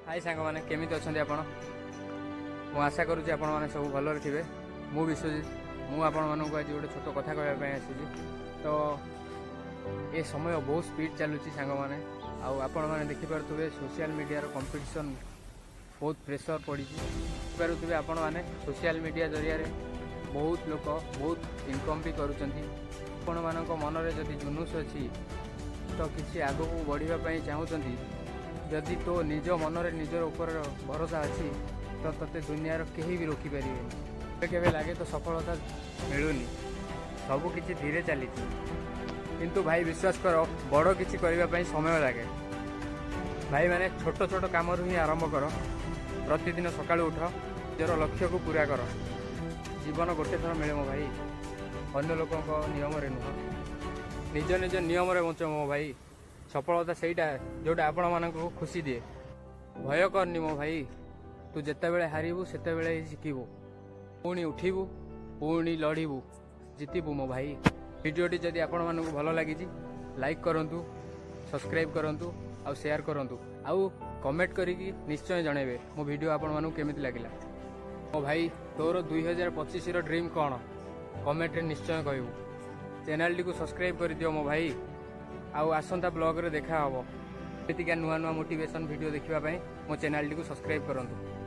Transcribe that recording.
हाय सांग मैंने केमी अच्छा आपण मु आशा करुँच आपण मैंने सब भलरे थे मु विश्वजित मुझे आज गोटे छोट कथा कहवाई आसी तो ये समय बहुत स्पीड चलुची सांग मैंने आपण मैंने देखिपे सोशल मीडिया कंपटीशन बहुत प्रेसर पड़ी पारे आपण मैंने सोशल मीडिया जरिया बहुत लोग बहुत इनकम भी करुँच मन मनरे जदि जुनूस अच्छी तो किसी आग को बढ़ापी चाहूँगी जदि तो निज मनरे निजर ऊपर भरोसा अच्छी तो तते दुनियार कहीं भी रोकी पारे केवे लगे तो सफलता मिलूनी सबकि धीरे चली किंतु भाई विश्वास कर बड़ किसी करने समय लगे भाई मैंने छोट छोट काम ही आरंभ कर प्रतिदिन सकाल उठ निजर लक्ष्य को पूरा कर जीवन गोटे थर मिले मो भाई अन्य लोक नियम नुह निज निज नियम बंच मो भाई सफलता सेटा जोटा आपण मानक खुशी दिए भय करनी मो भाई तू जिते बड़े हारबू से शिखबू पुणी उठबू पुणी लड़बू जितबू मो भाई वीडियोटी जदि आपण मानक भल लगी लाइक करूँ सब्सक्राइब करूँ आउ शेयर करूँ आउ कमेंट करिकी निश्चय जनइबे मो वीडियो आपण मानक केमिति लागिला मो भाई तोर 2025 ड्रीम कौन कमेंट निश्चय कहबू चैनल टी को सब्सक्राइब कर दियो मो भाई आउ आसंता ब्लॉग रे देखा हबो एतिका नुआ नुआ मोटिवेशन वीडियो देखिबा पई मो चैनल टी को सब्सक्राइब करंतु।